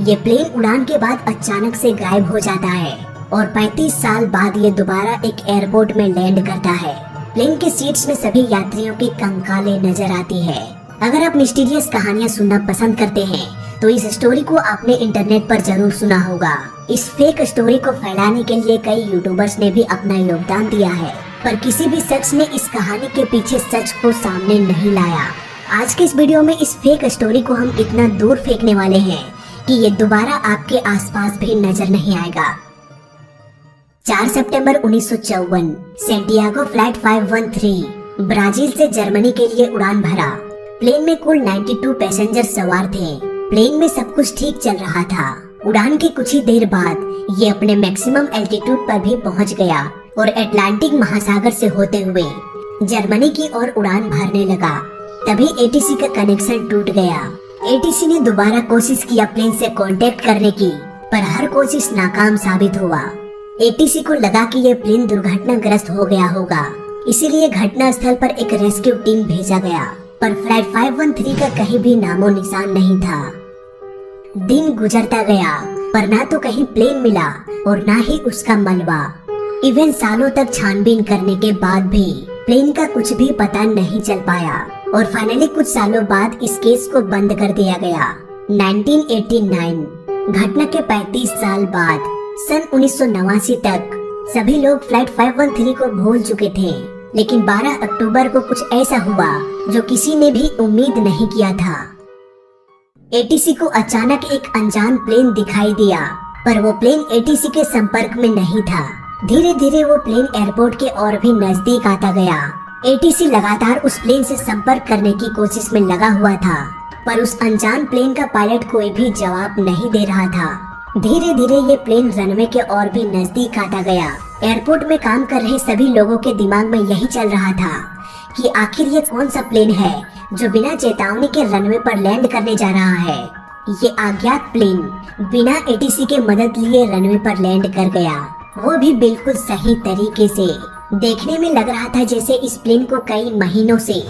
ये प्लेन उड़ान के बाद अचानक से गायब हो जाता है और 35 साल बाद ये दोबारा एक एयरपोर्ट में लैंड करता है। प्लेन के सीट्स में सभी यात्रियों की कंकालें नजर आती है। अगर आप मिस्टीरियस कहानियाँ सुनना पसंद करते हैं तो इस स्टोरी को आपने इंटरनेट पर जरूर सुना होगा। इस फेक स्टोरी को फैलाने के लिए कई यूट्यूबर्स ने भी अपना योगदान दिया है, पर किसी भी शख्स ने इस कहानी के पीछे सच को सामने नहीं लाया। आज के इस वीडियो में इस फेक स्टोरी को हम इतना दूर फेंकने वाले हैं कि ये दोबारा आपके आसपास भी नजर नहीं आएगा। 4 सितंबर 1954 सैंटियागो फ्लाइट 513 ब्राजील से जर्मनी के लिए उड़ान भरा। प्लेन में कुल 92 पैसेंजर सवार थे। प्लेन में सब कुछ ठीक चल रहा था। उड़ान के कुछ ही देर बाद ये अपने मैक्सिमम एल्टीट्यूड पर भी पहुंच गया और अटलांटिक महासागर से होते हुए जर्मनी की ओर उड़ान भरने लगा। तभी एटीसी का कनेक्शन टूट गया। एटीसी ने दोबारा कोशिश किया प्लेन से कांटेक्ट करने की, पर हर कोशिश नाकाम साबित हुआ। एटीसी को लगा कि ये प्लेन दुर्घटनाग्रस्त हो गया होगा, इसीलिए घटना स्थल पर एक रेस्क्यू टीम भेजा गया, पर फ्लाइट 513 का कहीं भी नामो निशान नहीं था। दिन गुजरता गया, पर ना तो कहीं प्लेन मिला और ना ही उसका मलबा। इवन सालों तक छानबीन करने के बाद भी प्लेन का कुछ भी पता नहीं चल पाया और फाइनली कुछ सालों बाद इस केस को बंद कर दिया गया। 1989 घटना के 35 साल बाद सन 1989 तक सभी लोग फ्लाइट 513 को भूल चुके थे, लेकिन 12 अक्टूबर को कुछ ऐसा हुआ जो किसी ने भी उम्मीद नहीं किया था। एटीसी को अचानक एक अनजान प्लेन दिखाई दिया, पर वो प्लेन एटीसी के संपर्क में नहीं था। धीरे धीरे वो प्लेन एयरपोर्ट के और भी नजदीक आता गया। एटीसी लगातार उस प्लेन से संपर्क करने की कोशिश में लगा हुआ था, पर उस अनजान प्लेन का पायलट कोई भी जवाब नहीं दे रहा था। धीरे धीरे ये प्लेन रनवे के और भी नजदीक आता गया। एयरपोर्ट में काम कर रहे सभी लोगों के दिमाग में यही चल रहा था कि आखिर ये कौन सा प्लेन है जो बिना चेतावनी के रनवे पर लैंड करने जा रहा है। ये अज्ञात प्लेन बिना एटीसी के मदद लिए रनवे पर लैंड कर गया, वो भी बिल्कुल सही तरीके से। देखने में लग रहा था जैसे इस प्लेन को कई महीनों से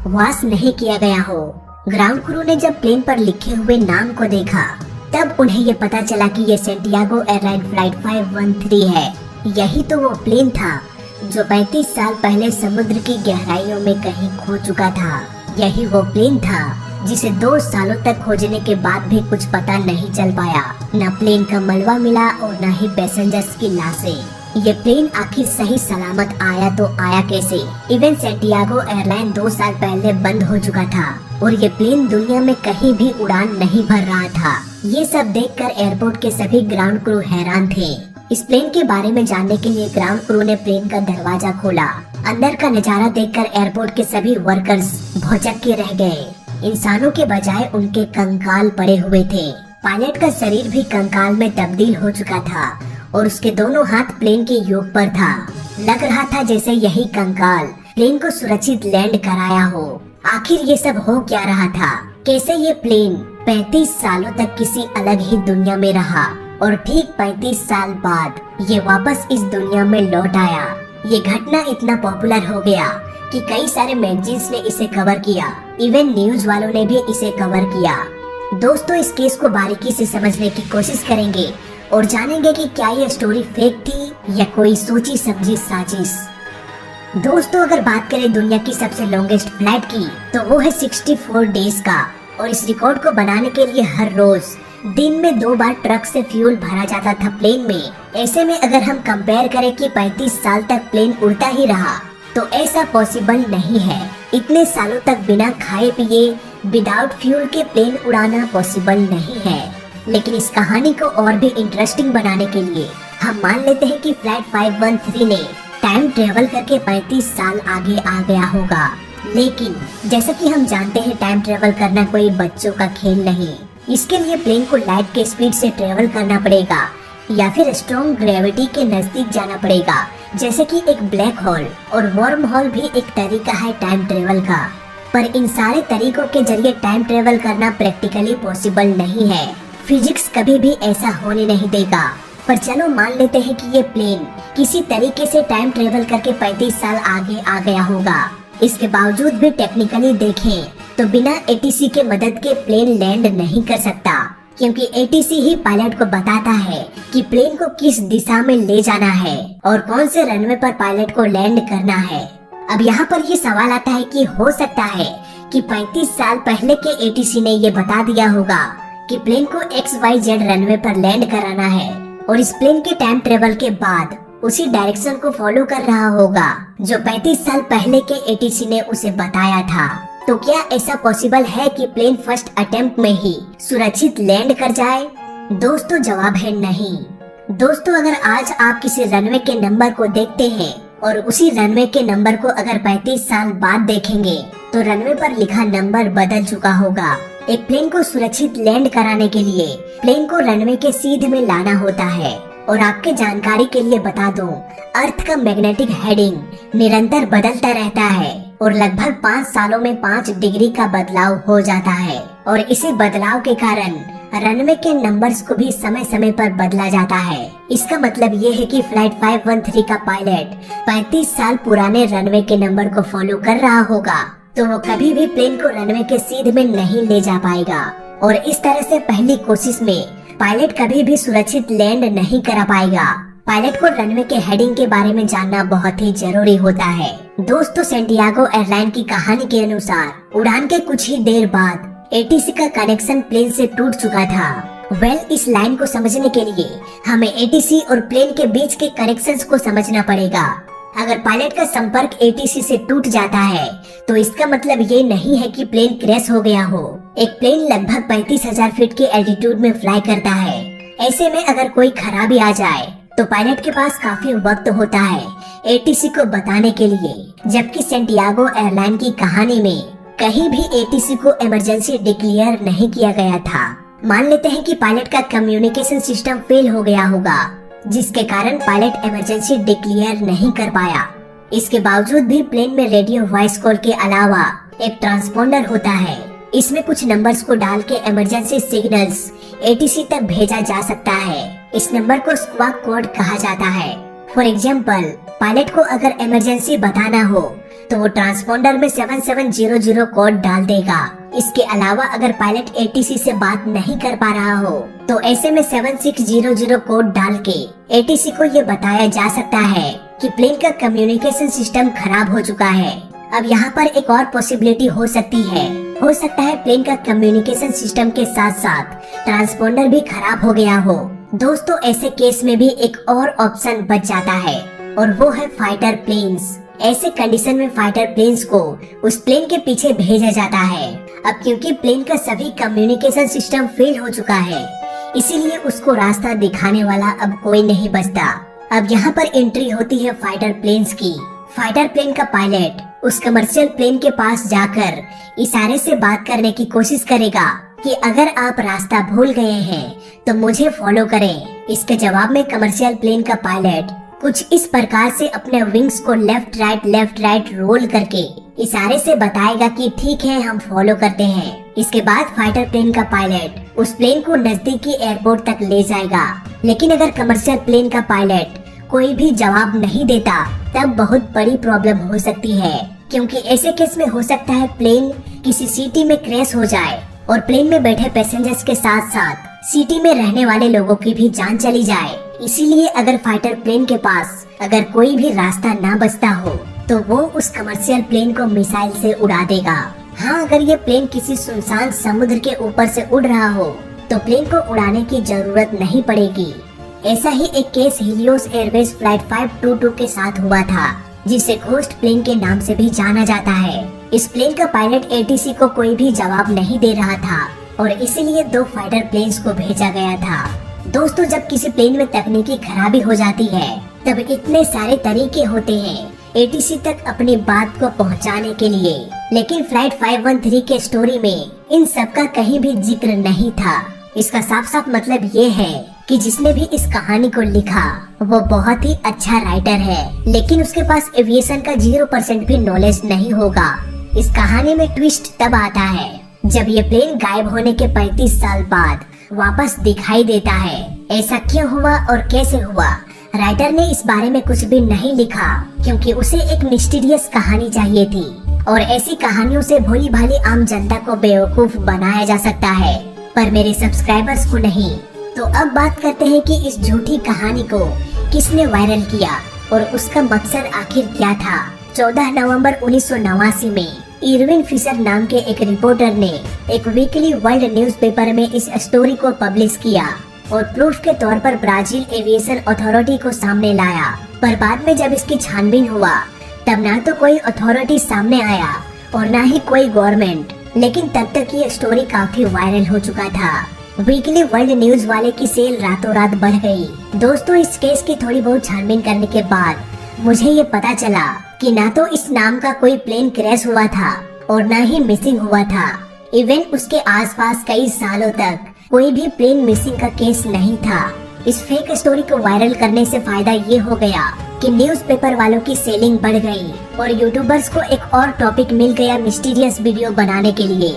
वॉश नहीं किया गया हो। ग्राउंड क्रू ने जब प्लेन पर लिखे हुए नाम को देखा तब उन्हें ये पता चला कि ये सैंटियागो एयरलाइन फ्लाइट 513 है। यही तो वो प्लेन था जो 35 साल पहले समुद्र की गहराइयों में कहीं खो चुका था। यही वो प्लेन था जिसे 2 सालों तक खोजने के बाद भी कुछ पता नहीं चल पाया। न प्लेन का मलबा मिला और न ही पैसेंजर्स की लाशें। ये प्लेन आखिर सही सलामत आया तो आया कैसे? इवन सैंटियागो एयरलाइन 2 साल पहले बंद हो चुका था और ये प्लेन दुनिया में कहीं भी उड़ान नहीं भर रहा था। ये सब देखकर एयरपोर्ट के सभी ग्राउंड क्रू हैरान थे। इस प्लेन के बारे में जानने के लिए ग्राउंड क्रू ने प्लेन का दरवाजा खोला। अंदर का नजारा देखकर एयरपोर्ट के सभी वर्कर्स भौचक्के के रह गए। इंसानों के बजाय उनके कंकाल पड़े हुए थे। पायलट का शरीर भी कंकाल में तब्दील हो चुका था और उसके दोनों हाथ प्लेन के योक पर था। लग रहा था जैसे यही कंकाल प्लेन को सुरक्षित लैंड कराया हो। आखिर ये सब हो क्या रहा था? कैसे ये प्लेन 35 सालों तक किसी अलग ही दुनिया में रहा और ठीक 35 साल बाद ये वापस इस दुनिया में लौट आया? ये घटना इतना पॉपुलर हो गया कि कई सारे मैगजीन्स ने इसे कवर किया। इवन न्यूज वालों ने भी इसे कवर किया। दोस्तों, इस केस को बारीकी से समझने की कोशिश करेंगे और जानेंगे कि क्या ये स्टोरी फेक थी या कोई सोची समझी साजिश। दोस्तों, अगर बात करें दुनिया की सबसे लॉन्गेस्ट फ्लाइट की तो वो है 64 डेज का, और इस रिकॉर्ड को बनाने के लिए हर रोज दिन में 2 बार ट्रक से फ्यूल भरा जाता था प्लेन में। ऐसे में अगर हम कंपेयर करें कि 35 साल तक प्लेन उड़ता ही रहा तो ऐसा पॉसिबल नहीं है। इतने सालों तक बिना खाए पिए विदाउट फ्यूल के प्लेन उड़ाना पॉसिबल नहीं है। लेकिन इस कहानी को और भी इंटरेस्टिंग बनाने के लिए हम मान लेते हैं कि फ्लाइट 513 ने टाइम ट्रेवल करके 35 साल आगे आ गया होगा। लेकिन जैसा कि हम जानते हैं टाइम ट्रेवल करना कोई बच्चों का खेल नहीं। इसके लिए प्लेन को लाइट के स्पीड से ट्रेवल करना पड़ेगा या फिर स्ट्रॉन्ग ग्रेविटी के नजदीक जाना पड़ेगा, जैसे कि एक ब्लैक होल। और वर्म होल भी एक तरीका है टाइम ट्रेवल का, पर इन सारे तरीकों के जरिए टाइम ट्रेवल करना प्रैक्टिकली पॉसिबल नहीं है। फिजिक्स कभी भी ऐसा होने नहीं देगा। पर चलो मान लेते हैं कि ये प्लेन किसी तरीके से टाइम ट्रेवल करके 35 साल आगे आ गया होगा। इसके बावजूद भी टेक्निकली देखें तो बिना एटीसी के मदद के प्लेन लैंड नहीं कर सकता। क्योंकि एटीसी ही पायलट को बताता है कि प्लेन को किस दिशा में ले जाना है और कौन से रनवे पर पायलट को लैंड करना है। अब यहाँ पर ये सवाल आता है कि हो सकता है कि 35 साल पहले के एटीसी ने ये बता दिया होगा कि प्लेन को XYZ रनवे पर लैंड कराना है और इस प्लेन के टाइम ट्रेवल के बाद उसी डायरेक्शन को फॉलो कर रहा होगा जो 35 साल पहले के एटीसी ने उसे बताया था। तो क्या ऐसा पॉसिबल है कि प्लेन फर्स्ट अटेम्प्ट में ही सुरक्षित लैंड कर जाए? दोस्तों जवाब है नहीं। दोस्तों अगर आज आप किसी रनवे के नंबर को देखते हैं और उसी रनवे के नंबर को अगर 35 साल बाद देखेंगे तो रनवे पर लिखा नंबर बदल चुका होगा। एक प्लेन को सुरक्षित लैंड कराने के लिए प्लेन को रनवे के सीधे में लाना होता है। और आपके जानकारी के लिए बता दूं, अर्थ का मैग्नेटिक हेडिंग निरंतर बदलता रहता है और लगभग 5 सालों में 5 डिग्री का बदलाव हो जाता है और इसी बदलाव के कारण रनवे के नंबर्स को भी समय समय पर बदला जाता है। इसका मतलब ये है कि फ्लाइट 513 का पायलट 35 साल पुराने रनवे के नंबर को फॉलो कर रहा होगा तो वो कभी भी प्लेन को रनवे के सीधे में नहीं ले जा पाएगा और इस तरह से पहली कोशिश में पायलट कभी भी सुरक्षित लैंड नहीं करा पाएगा। पायलट को रनवे के हेडिंग के बारे में जानना बहुत ही जरूरी होता है। दोस्तों सैंटियागो एयरलाइन की कहानी के अनुसार उड़ान के कुछ ही देर बाद एटीसी का कनेक्शन प्लेन से टूट चुका था। इस लाइन को समझने के लिए हमें एटीसी और प्लेन के बीच के कनेक्शंस को समझना पड़ेगा। अगर पायलट का संपर्क एटीसी से टूट जाता है तो इसका मतलब ये नहीं है कि प्लेन क्रैश हो गया हो। एक प्लेन लगभग 35,000 फीट के एल्टीट्यूड में फ्लाई करता है। ऐसे में अगर कोई खराबी आ जाए तो पायलट के पास काफी वक्त होता है एटीसी को बताने के लिए, जबकि सैंटियागो एयरलाइन की कहानी में कहीं भी एटीसी को इमरजेंसी डिक्लेयर नहीं किया गया था। मान लेते हैं कि पायलट का कम्युनिकेशन सिस्टम फेल हो गया होगा जिसके कारण पायलट इमरजेंसी डिक्लेयर नहीं कर पाया। इसके बावजूद भी प्लेन में रेडियो वॉइस कॉल के अलावा एक ट्रांसपोंडर होता है। इसमें कुछ नंबर्स को डाल के इमरजेंसी सिग्नल्स एटीसी तक भेजा जा सकता है। इस नंबर को स्क्वाक कोड कहा जाता है। फॉर एग्जाम्पल, पायलट को अगर इमरजेंसी बताना हो तो वो ट्रांसपोंडर में 7700 कोड डाल देगा। इसके अलावा अगर पायलट एटीसी से बात नहीं कर पा रहा हो तो ऐसे में 7600 कोड डाल के एटीसी को ये बताया जा सकता है कि प्लेन का कम्युनिकेशन सिस्टम खराब हो चुका है। अब यहाँ पर एक और पॉसिबिलिटी हो सकती है। हो सकता है प्लेन का कम्युनिकेशन सिस्टम के साथ साथ ट्रांसपोंडर भी खराब हो गया हो। दोस्तों ऐसे केस में भी एक और ऑप्शन बच जाता है और वो है फाइटर प्लेन्स। ऐसे कंडीशन में फाइटर प्लेन्स को उस प्लेन के पीछे भेजा जाता है। अब क्योंकि प्लेन का सभी कम्युनिकेशन सिस्टम फेल हो चुका है इसीलिए उसको रास्ता दिखाने वाला अब कोई नहीं बचता। अब यहाँ पर एंट्री होती है फाइटर प्लेन्स की। फाइटर प्लेन का पायलट उस कमर्शियल प्लेन के पास जाकर इशारे से बात करने की कोशिश करेगा कि अगर आप रास्ता भूल गए हैं तो मुझे फॉलो करें। इसके जवाब में कमर्शियल प्लेन का पायलट कुछ इस प्रकार से अपने विंग्स को लेफ्ट राइट रोल करके इशारे से बताएगा कि ठीक है हम फॉलो करते हैं। इसके बाद फाइटर प्लेन का पायलट उस प्लेन को नजदीकी एयरपोर्ट तक ले जाएगा। लेकिन अगर कमर्शियल प्लेन का पायलट कोई भी जवाब नहीं देता तब बहुत बड़ी प्रॉब्लम हो सकती है, क्योंकि ऐसे केस में हो सकता है प्लेन किसी सिटी में क्रैश हो जाए और प्लेन में बैठे पैसेंजर्स के साथ साथ सिटी में रहने वाले लोगों की भी जान चली जाए। इसीलिए अगर फाइटर प्लेन के पास अगर कोई भी रास्ता ना बचता हो तो वो उस कमर्शियल प्लेन को मिसाइल से उड़ा देगा। हाँ, अगर ये प्लेन किसी सुनसान समुद्र के ऊपर से उड़ रहा हो तो प्लेन को उड़ाने की जरूरत नहीं पड़ेगी। ऐसा ही एक केस हिलियोस एयरवेज फ्लाइट 522 के साथ हुआ था, जिसे घोस्ट प्लेन के नाम से भी जाना जाता है। इस प्लेन का पायलट एटीसी को कोई भी जवाब नहीं दे रहा था और इसीलिए 2 फाइटर प्लेन्स को भेजा गया था। दोस्तों जब किसी प्लेन में तकनीकी खराबी हो जाती है तब इतने सारे तरीके होते हैं एटीसी तक अपनी बात को पहुंचाने के लिए, लेकिन फ्लाइट 513 के स्टोरी में इन सब का कहीं भी जिक्र नहीं था। इसका साफ साफ मतलब ये है कि जिसने भी इस कहानी को लिखा वो बहुत ही अच्छा राइटर है, लेकिन उसके पास एविएशन का 0% भी नॉलेज नहीं होगा। इस कहानी में ट्विस्ट तब आता है जब ये प्लेन गायब होने के 35 साल बाद वापस दिखाई देता है। ऐसा क्यों हुआ और कैसे हुआ, राइटर ने इस बारे में कुछ भी नहीं लिखा, क्योंकि उसे एक मिस्टीरियस कहानी चाहिए थी और ऐसी कहानियों से भोली भाली आम जनता को बेवकूफ बनाया जा सकता है। पर मेरे सब्सक्राइबर्स को नहीं। तो अब बात करते हैं कि इस झूठी कहानी को किसने वायरल किया और उसका मकसद आखिर क्या था। 14 नवंबर 1989 में इरविन फिशर नाम के एक रिपोर्टर ने एक वीकली वर्ल्ड न्यूज़पेपर में इस स्टोरी को पब्लिश किया और प्रूफ के तौर पर ब्राजील एविएशन अथॉरिटी को सामने लाया। पर बाद में जब इसकी छानबीन हुआ तब ना तो कोई अथॉरिटी सामने आया और ना ही कोई गवर्नमेंट, लेकिन तब तक ये स्टोरी काफी वायरल हो चुका था। वीकली वर्ल्ड न्यूज वाले की सेल रातों रात बढ़ गई। दोस्तों, इस केस की थोड़ी बहुत छानबीन करने के बाद मुझे ये पता चला कि ना तो इस नाम का कोई प्लेन क्रैश हुआ था और ना ही मिसिंग हुआ था। इवन उसके आसपास कई सालों तक कोई भी प्लेन मिसिंग का केस नहीं था। इस फेक स्टोरी को वायरल करने से फायदा ये हो गया कि न्यूज़पेपर वालों की सेलिंग बढ़ गई और यूट्यूबर्स को एक और टॉपिक मिल गया मिस्टीरियस वीडियो बनाने के लिए,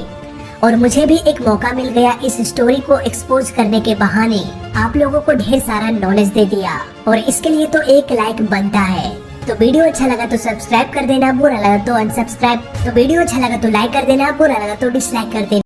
और मुझे भी एक मौका मिल गया इस स्टोरी को एक्सपोज करने के बहाने आप लोगों को ढेर सारा नॉलेज दे दिया, और इसके लिए तो एक लाइक बनता है। तो वीडियो अच्छा लगा तो सब्सक्राइब कर देना, बुरा लगा तो अनसब्सक्राइब। तो वीडियो अच्छा लगा तो लाइक कर देना, बुरा लगा तो डिसलाइक कर देना।